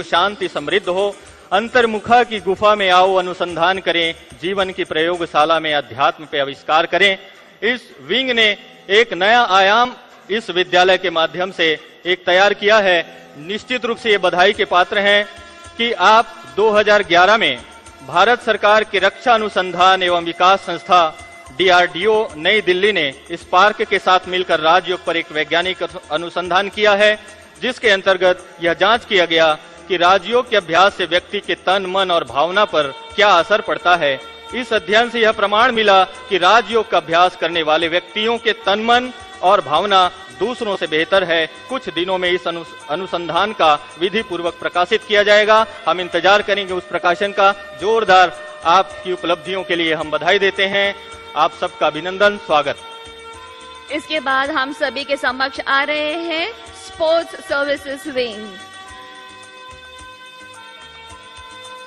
शांति समृद्ध हो। अंतर्मुखा की गुफा में आओ, अनुसंधान करें, जीवन की प्रयोगशाला में अध्यात्म पे आविष्कार करें। इस विंग ने एक नया आयाम इस विद्यालय के माध्यम से एक तैयार किया है। निश्चित रूप से ये बधाई के पात्र हैं कि आप 2011 में भारत सरकार की रक्षा अनुसंधान एवं विकास संस्था DRDO नई दिल्ली ने स्पार्क के साथ मिलकर राजयोग पर एक वैज्ञानिक अनुसंधान किया है, जिसके अंतर्गत यह जांच किया गया कि राजयोग के अभ्यास से व्यक्ति के तन, मन और भावना पर क्या असर पड़ता है। इस अध्ययन से यह प्रमाण मिला कि राजयोग का अभ्यास करने वाले व्यक्तियों के तन, मन और भावना दूसरों से बेहतर है। कुछ दिनों में इस अनुसंधान का विधि पूर्वक प्रकाशित किया जाएगा। हम इंतजार करेंगे उस प्रकाशन का। जोरदार आपकी उपलब्धियों के लिए हम बधाई देते हैं। आप सबका अभिनंदन, स्वागत। इसके बाद हम सभी के समक्ष आ रहे हैं sports services wing.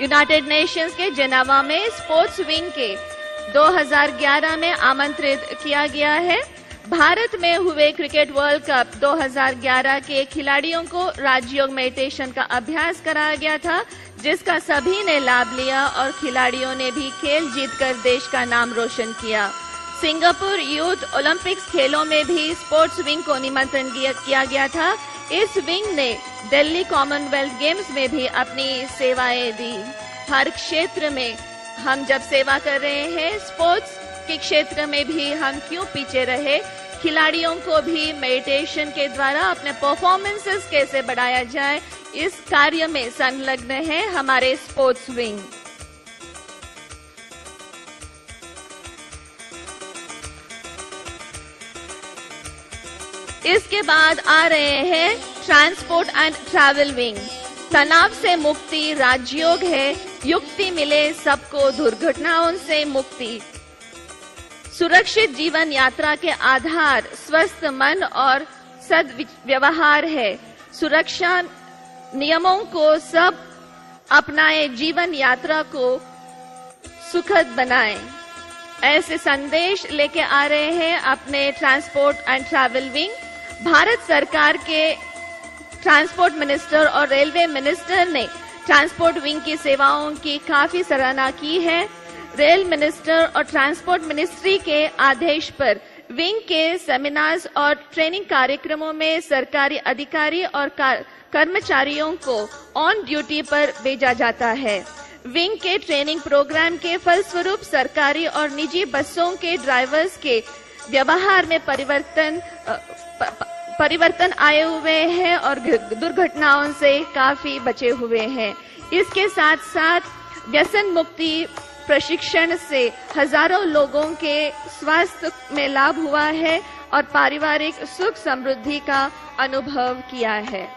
United Nations के जेनेवा में स्पोर्ट्स विंग के 2011 में आमंत्रित किया गया है। भारत में हुए क्रिकेट वर्ल्ड कप 2011 के खिलाड़ियों को राजयोग मेडिटेशन का अभ्यास कराया गया था, जिसका सभी ने लाभ लिया और खिलाड़ियों ने भी खेल जीतकर देश का नाम रोशन किया। सिंगापुर यूथ ओलंपिक्स खेलों में भी स्पोर्ट्स विंग को निमंत्रण किया गया था। इस विंग ने दिल्ली कॉमनवेल्थ गेम्स में भी अपनी सेवाएं दी। हर क्षेत्र में हम जब सेवा कर रहे हैं, स्पोर्ट्स के क्षेत्र में भी हम क्यों पीछे रहे। खिलाड़ियों को भी मेडिटेशन के द्वारा अपने परफॉर्मेंसेस कैसे बढ़ाया जाए, इस कार्य में संलग्न है हमारे स्पोर्ट्स विंग। इसके बाद आ रहे हैं ट्रांसपोर्ट एंड ट्रैवल विंग। तनाव से मुक्ति राजयोग है, युक्ति मिले सबको दुर्घटनाओं से मुक्ति। सुरक्षित जीवन यात्रा के आधार स्वस्थ मन और सद्व्यवहार है। सुरक्षा नियमों को सब अपनाए, जीवन यात्रा को सुखद बनाएं। ऐसे संदेश लेके आ रहे हैं अपने transport and travel wing. Bharat सरकार के ट्रांसपोर्ट मिनिस्टर और रेलवे मिनिस्टर ने ट्रांसपोर्ट विंग की सेवाओं की काफी सराहना की है। रेल मिनिस्टर और ट्रांसपोर्ट मिनिस्ट्री के आदेश पर विंग के सेमिनार्स और ट्रेनिंग कार्यक्रमों में सरकारी अधिकारी और कर्मचारियों को ऑन ड्यूटी पर भेजा जाता है। विंग के ट्रेनिंग प्रोग्राम के फलस्वरूप सरकारी और निजी बसों के ड्राइवर्स के व्यवहार में परिवर्तन आए हुए हैं और दुर्घटनाओं से काफी बचे हुए हैं। इसके साथ साथ व्यसन मुक्ति प्रशिक्षण से हजारों लोगों के स्वास्थ्य में लाभ हुआ है और पारिवारिक सुख समृद्धि का अनुभव किया है।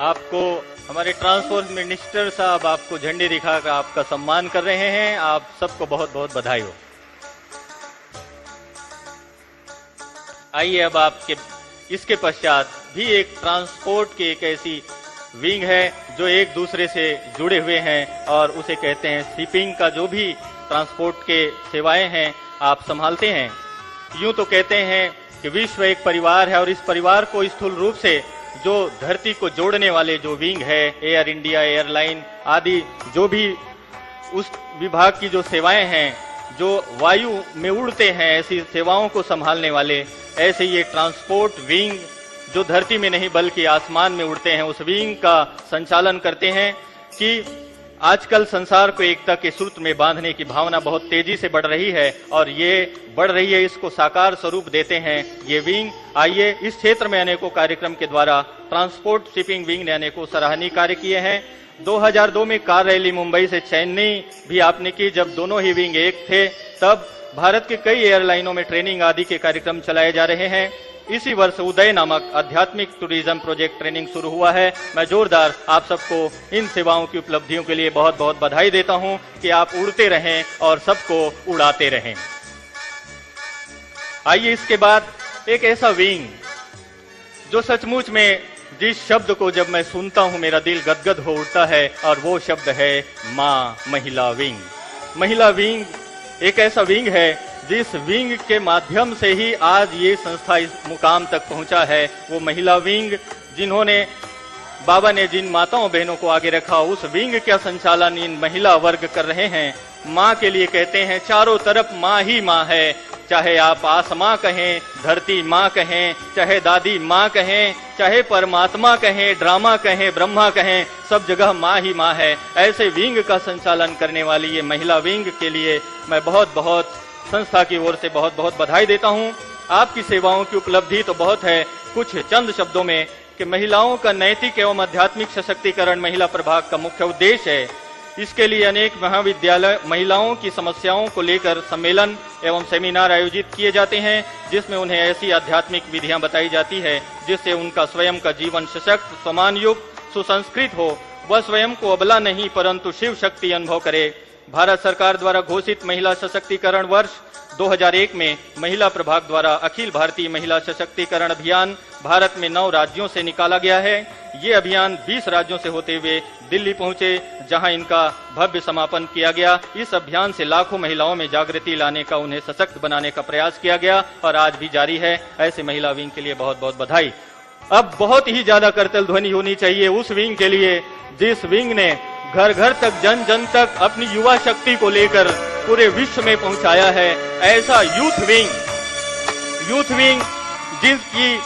आपको हमारे ट्रांसपोर्ट मिनिस्टर साहब आपको झंडे दिखाकर आपका सम्मान कर रहे हैं। आप सबको बहुत बहुत बधाई हो। आइए अब आपके इसके पश्चात भी एक ट्रांसपोर्ट की एक ऐसी विंग है जो एक दूसरे से जुड़े हुए हैं और उसे कहते हैं शिपिंग का। जो भी ट्रांसपोर्ट के सेवाएं हैं आप संभालते हैं। यूं तो कहते हैं कि विश्व एक परिवार है और इस परिवार को स्थूल रूप से जो धरती को जोड़ने वाले जो विंग है, एयर इंडिया एयरलाइन आदि, जो भी उस विभाग की जो सेवाएं हैं, जो वायु में उड़ते हैं, ऐसी सेवाओं को संभालने वाले, ऐसे ये ट्रांसपोर्ट विंग जो धरती में नहीं बल्कि आसमान में उड़ते हैं, उस विंग का संचालन करते हैं। कि आजकल संसार को एकता के सूत्र में बांधने की भावना बहुत तेजी से बढ़ रही है और ये बढ़ रही है, इसको साकार स्वरूप देते हैं ये विंग। आइए, इस क्षेत्र में अनेकों कार्यक्रम के द्वारा ट्रांसपोर्ट शिपिंग विंग ने अनेकों सराहनीय कार्य किए हैं। 2002 में कार रैली मुंबई से चेन्नई भी आपने की। जब दोनों ही विंग एक थे, तब भारत के कई एयरलाइनों में ट्रेनिंग आदि के कार्यक्रम चलाए जा रहे हैं। इसी वर्ष उदय नामक आध्यात्मिक टूरिज्म प्रोजेक्ट ट्रेनिंग शुरू हुआ है। मैं जोरदार आप सबको इन सेवाओं की उपलब्धियों के लिए बहुत बहुत बधाई देता हूं कि आप उड़ते रहें और सबको उड़ाते रहें। आइए, इसके बाद एक ऐसा विंग जो सचमुच में जिस शब्द को जब मैं सुनता हूं मेरा दिल गदगद हो उठता है, और वो शब्द है मां महिला विंग। महिला विंग एक ऐसा विंग है जिस विंग के माध्यम से ही आज ये संस्था इस मुकाम तक पहुंचा है, वो महिला विंग, जिन्होंने बाबा ने जिन माताओं बहनों को आगे रखा, उस विंग का संचालन इन महिला वर्ग कर रहे हैं। माँ के लिए कहते हैं, चारों तरफ माँ ही माँ है, चाहे आप आसमां कहें, धरती माँ कहें, चाहे दादी माँ कहें, चाहे परमात्मा कहें, ड्रामा कहें, ब्रह्मा कहें, सब जगह माँ ही माँ है। ऐसे विंग का संचालन करने वाली ये महिला विंग के लिए मैं बहुत बहुत संस्था की ओर से बहुत बहुत बधाई देता हूँ। आपकी सेवाओं की उपलब्धि तो बहुत है। कुछ चंद शब्दों में कि महिलाओं का नैतिक एवं आध्यात्मिक सशक्तिकरण महिला प्रभाग का मुख्य उद्देश्य है। इसके लिए अनेक महाविद्यालय महिलाओं की समस्याओं को लेकर सम्मेलन एवं सेमिनार आयोजित किए जाते हैं, जिसमें उन्हें ऐसी आध्यात्मिक विधियां बताई जाती है जिससे उनका स्वयं का जीवन सशक्त, सम्मानयुक्त, सुसंस्कृत हो। वह स्वयं को अबला नहीं परंतु शिव शक्ति अनुभव करे। भारत सरकार द्वारा घोषित महिला सशक्तिकरण वर्ष 2001 में महिला प्रभाग द्वारा अखिल भारतीय महिला सशक्तिकरण अभियान भारत में 9 राज्यों से निकाला गया है। ये अभियान 20 राज्यों से होते हुए दिल्ली पहुंचे, जहां इनका भव्य समापन किया गया। इस अभियान से लाखों महिलाओं में जागृति लाने का, उन्हें सशक्त बनाने का प्रयास किया गया और आज भी जारी है। ऐसे महिला विंग के लिए बहुत बहुत बधाई। अब बहुत ही ज्यादा करतल ध्वनि होनी चाहिए उस विंग के लिए जिस विंग ने घर घर तक, जन जन तक अपनी युवा शक्ति को लेकर पूरे विश्व में पहुंचाया है। ऐसा यूथ विंग जिसकी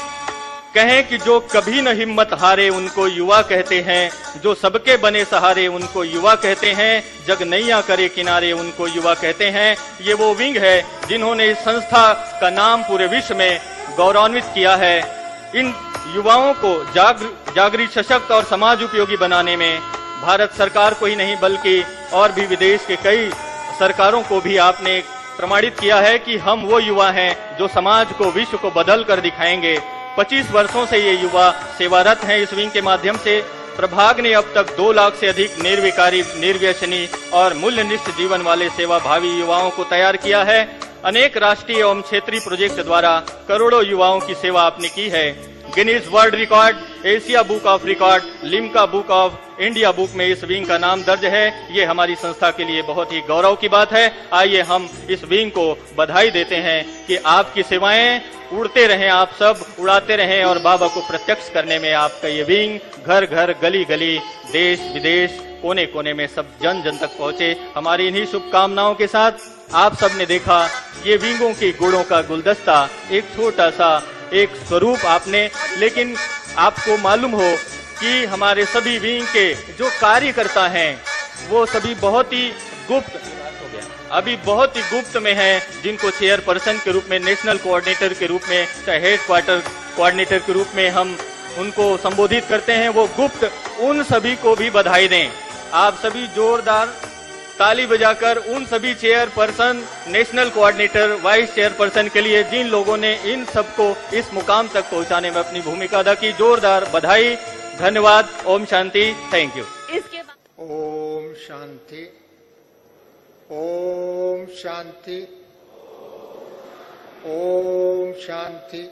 कहें कि जो कभी न हिम्मत हारे उनको युवा कहते हैं, जो सबके बने सहारे उनको युवा कहते हैं, जग नैया करे किनारे उनको युवा कहते हैं। ये वो विंग है जिन्होंने इस संस्था का नाम पूरे विश्व में गौरवान्वित किया है। इन युवाओं को जागृत, सशक्त और समाज उपयोगी बनाने में भारत सरकार को ही नहीं बल्कि और भी विदेश के कई सरकारों को भी आपने प्रमाणित किया है कि हम वो युवा हैं जो समाज को, विश्व को बदल कर दिखाएंगे। 25 वर्षों से ये युवा सेवारत हैं इस विंग के माध्यम से। प्रभाग ने अब तक 2 लाख से अधिक निर्विकारी, निर्व्यसनी और मूल्यनिष्ठ जीवन वाले सेवा भावी युवाओं को तैयार किया है। अनेक राष्ट्रीय एवं क्षेत्रीय प्रोजेक्ट द्वारा करोड़ों युवाओं की सेवा आपने की है। Guinness world record, Asia book of record, Limca book of India book में इस विंग का नाम दर्ज है। ये हमारी संस्था के लिए बहुत ही गौरव की बात है। आइए हम इस विंग को बधाई देते हैं कि आपकी सेवाएं उड़ते रहें, आप सब उड़ाते रहें और बाबा को प्रत्यक्ष करने में आपका ये विंग घर घर, गली गली, देश विदेश, कोने कोने में सब जन जन तक पहुंचे। हमारी इन्हीं शुभकामनाओं के साथ आप सब ने देखा ये विंगों के गुणों का गुलदस्ता, एक छोटा सा एक स्वरूप आपने, लेकिन आपको मालूम हो कि हमारे सभी विंग के जो कार्यकर्ता हैं वो सभी बहुत ही गुप्त, अभी बहुत ही गुप्त में हैं, जिनको चेयरपर्सन के रूप में, नेशनल कोऑर्डिनेटर के रूप में, चाहे हेड क्वार्टर कोऑर्डिनेटर के रूप में हम उनको संबोधित करते हैं, वो गुप्त। उन सभी को भी बधाई दें। आप सभी जोरदार ताली बजाकर उन सभी chairperson, national coordinator, vice chairperson के लिए जिन लोगों ने इन सबको इस मुकाम तक पहुंचाने में अपनी भूमिका अदा की, जोरदार बधाई, धन्यवाद। Om Shanti, thank you. इसके बाद ओम शांति, ओम शांति, ओम शांति।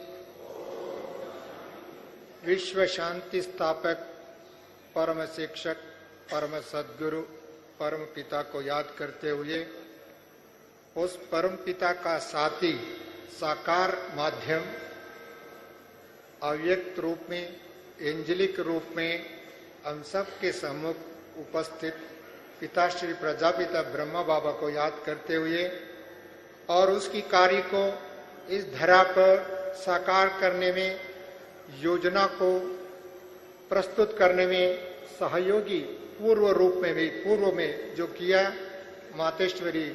विश्व शांति स्थापक, परम शिक्षक, परम सद्गुरु, परम पिता को याद करते हुए उस परम पिता का साथी, साकार माध्यम, अव्यक्त रूप में, एंजेलिक रूप में हम सब के सम्मुख उपस्थित पिताश्री प्रजापिता ब्रह्मा बाबा को याद करते हुए और उसकी कार्य को इस धरा पर साकार करने में, योजना को प्रस्तुत करने में सहयोगी पूर्व में जो किया, मातेश्वरी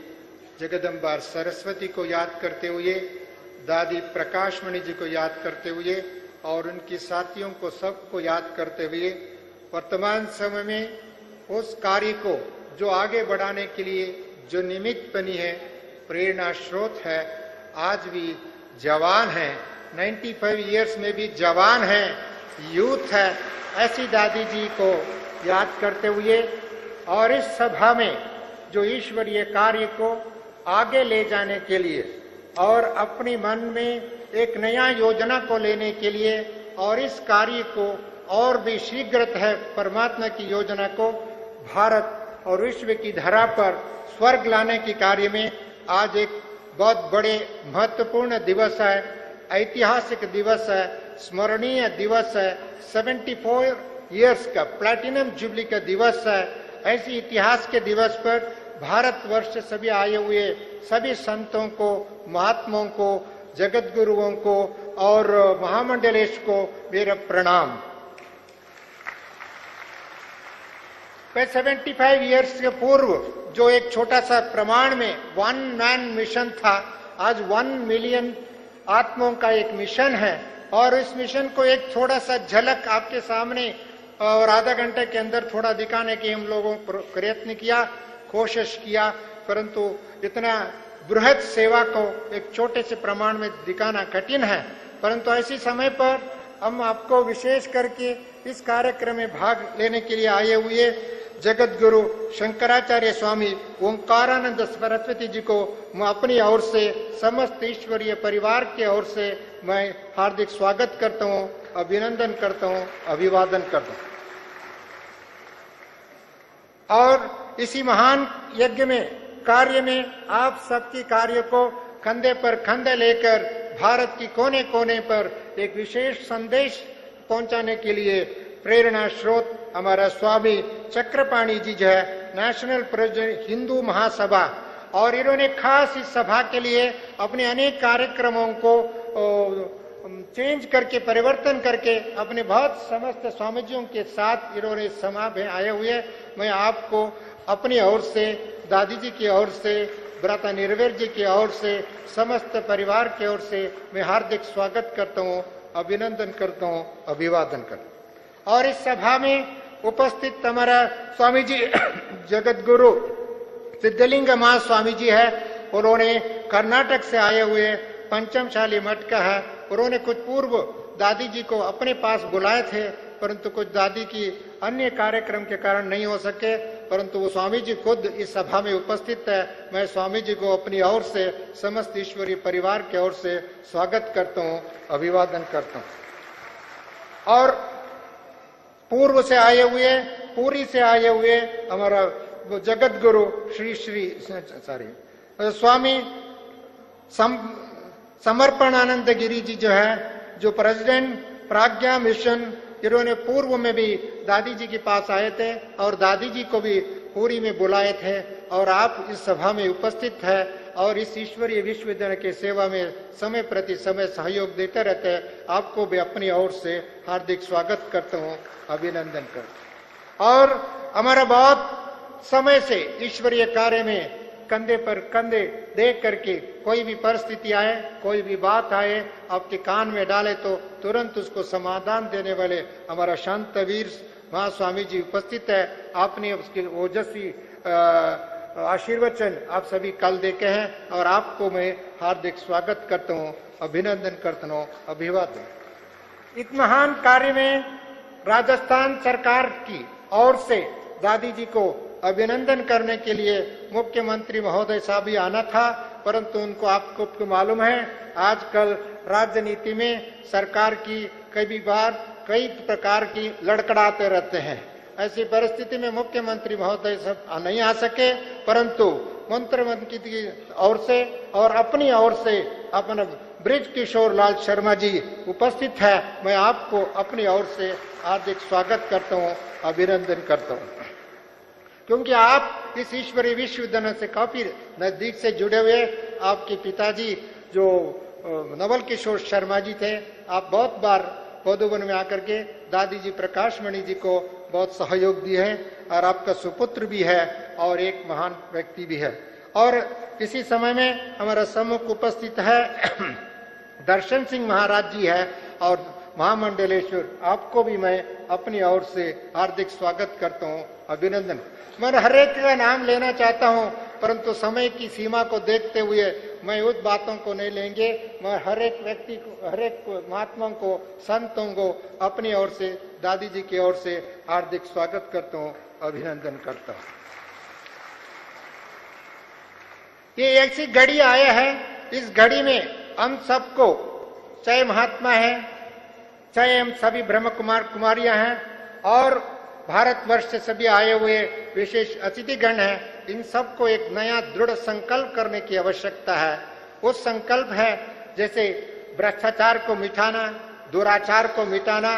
जगदम्बा सरस्वती को याद करते हुए, दादी प्रकाशमणि जी को याद करते हुए और उनकी साथियों को सबको याद करते हुए वर्तमान समय में उस कार्य को जो आगे बढ़ाने के लिए जो निमित्त बनी है, प्रेरणा स्रोत है, आज भी जवान है, 95 इयर्स में भी जवान है, यूथ है, ऐसी दादी जी को याद करते हुए और इस सभा में जो ईश्वरीय कार्य को आगे ले जाने के लिए और अपनी मन में एक नया योजना को लेने के लिए और इस कार्य को और भी शीघ्रतः परमात्मा की योजना को भारत और विश्व की धरा पर स्वर्ग लाने के कार्य में आज एक बहुत बड़े महत्वपूर्ण दिवस है, ऐतिहासिक दिवस है, स्मरणीय दिवस है, 74 इयर्स का प्लैटिनम जुबली का दिवस है। ऐसी इतिहास के दिवस पर भारतवर्ष सभी आए हुए सभी संतों को, महात्माओं को, जगत गुरुओं को और महामंडलेश को मेरा प्रणाम। 75 इयर्स के पूर्व जो एक छोटा सा प्रमाण में 1 मैन मिशन था, आज 1 मिलियन आत्माओं का एक मिशन है। और इस मिशन को एक थोड़ा सा झलक आपके सामने और आधा घंटे के अंदर थोड़ा दिखाने की हम लोगों प्रयत्न किया, कोशिश किया, परंतु इतना बृहद सेवा को एक छोटे से प्रमाण में दिखाना कठिन है। परंतु ऐसी समय पर हम आपको विशेष करके इस कार्यक्रम में भाग लेने के लिए आए हुए जगत गुरु शंकराचार्य स्वामी ओंकारानंद सरस्वती जी को मैं अपनी ओर से, समस्त ईश्वरीय परिवार के ओर से मैं हार्दिक स्वागत करता हूं, अभिनंदन करता हूं, अभिवादन करता हूं। और इसी महान यज्ञ में, कार्य में आप सबकी कार्य को कंधे पर कंधे लेकर भारत की कोने कोने पर एक विशेष संदेश पहुंचाने के लिए प्रेरणा स्रोत हमारा स्वामी चक्रपाणी जी जो है, नेशनल प्रेसिडेंट हिंदू महासभा, और इन्होंने खास इस सभा के लिए अपने अनेक कार्यक्रमों को चेंज करके, परिवर्तन करके अपने बहुत समस्त स्वामीजियों के साथ इन्होंने सभा में आए हुए। मैं आपको अपनी ओर से, दादी जी की ओर से, भ्राता निर्वेर जी की ओर से, समस्त परिवार की ओर से मैं हार्दिक स्वागत करता हूँ, अभिनंदन करता हूँ, अभिवादन करता हूँ। और इस सभा में उपस्थित हमारा स्वामी जी जगत गुरु सिद्धलिंग महास्वामी जी है। उन्होंने कर्नाटक से आए हुए पंचमशाली मठ का है। उन्होंने कुछ पूर्व दादी जी को अपने पास बुलाए थे, परंतु कुछ दादी की अन्य कार्यक्रम के कारण नहीं हो सके, परंतु वो स्वामी जी खुद इस सभा में उपस्थित है। मैं स्वामी जी को अपनी ओर से, समस्त ईश्वरीय परिवार की ओर से स्वागत करता हूँ, अभिवादन करता हूँ। और पूर्व से आए हुए, पूरी से आए हुए हमारा जगत गुरु स्वामी समर्पणानंद गिरी जी जो है, जो प्रेसिडेंट प्राज्ञा मिशन, इन्होंने पूर्व में भी दादी जी के पास आए थे और दादी जी को भी पूरी में बुलाए थे। और आप इस सभा में उपस्थित है और इस ईश्वरीय विश्वविद्यालय की सेवा में समय प्रति समय सहयोग देते रहते हैं। आपको भी अपनी ओर से हार्दिक स्वागत करता हूँ, अभिनंदन करता हूँ। और हमारा बहुत समय से ईश्वरीय कार्य में कंधे पर कंधे देख करके कोई भी परिस्थिति आए, कोई भी बात आए, आपके कान में डाले तो तुरंत उसको समाधान देने वाले हमारा शांतवीर महास्वामी जी उपस्थित है। आपने उसके ओजस्वी आशीर्वचन आप सभी कल देखे हैं और आपको मैं हार्दिक स्वागत करता हूँ, अभिनंदन करता हूँ, अभिवादन। इस महान कार्य में राजस्थान सरकार की ओर से दादी जी को अभिनंदन करने के लिए मुख्यमंत्री महोदय साहब भी आना था, परंतु उनको आपको मालूम है आजकल राजनीति में सरकार की कई बार कई प्रकार की लड़खड़ाते रहते हैं। ऐसी परिस्थिति में मुख्यमंत्री महोदय सब नहीं आ सके, परंतु मंत्री की ओर से और अपनी ओर से अपना ब्रिज किशोर लाल शर्मा जी उपस्थित है। मैं आपको अपनी ओर से हार्दिक स्वागत करता हूँ, अभिनंदन करता हूँ, क्योंकि आप इस ईश्वरीय विश्वविद्यालय से काफी नजदीक से जुड़े हुए। आपके पिताजी जो नवल किशोर शर्मा जी थे, आप बहुत बार पौधवन में आकर के दादी जी प्रकाशमणि जी को बहुत सहयोग दिए हैं और आपका सुपुत्र भी है और एक महान व्यक्ति भी है। और इसी समय में हमारा सम्मुख उपस्थित है दर्शन सिंह महाराज जी है और महामंडलेश्वर, आपको भी मैं अपनी ओर से हार्दिक स्वागत करता हूँ, अभिनंदन। मैं हर एक का नाम लेना चाहता हूँ, परंतु समय की सीमा को देखते हुए मैं उस बातों को नहीं लेंगे। मैं हर एक व्यक्ति को, हर एक महात्माओं को, संतों को अपनी ओर से, दादी जी की ओर से हार्दिक स्वागत करता हूँ, अभिनंदन करता हूँ। ये ऐसी घड़ी आया है, इस घड़ी में हम सबको, चाहे महात्मा है, चाहे हम सभी ब्रह्म कुमार कुमारियां हैं और भारतवर्ष से सभी आए हुए विशेष अतिथिगण हैं, इन सबको एक नया दृढ़ संकल्प करने की आवश्यकता है। वो संकल्प है, जैसे भ्रष्टाचार को मिटाना, दुराचार को मिटाना,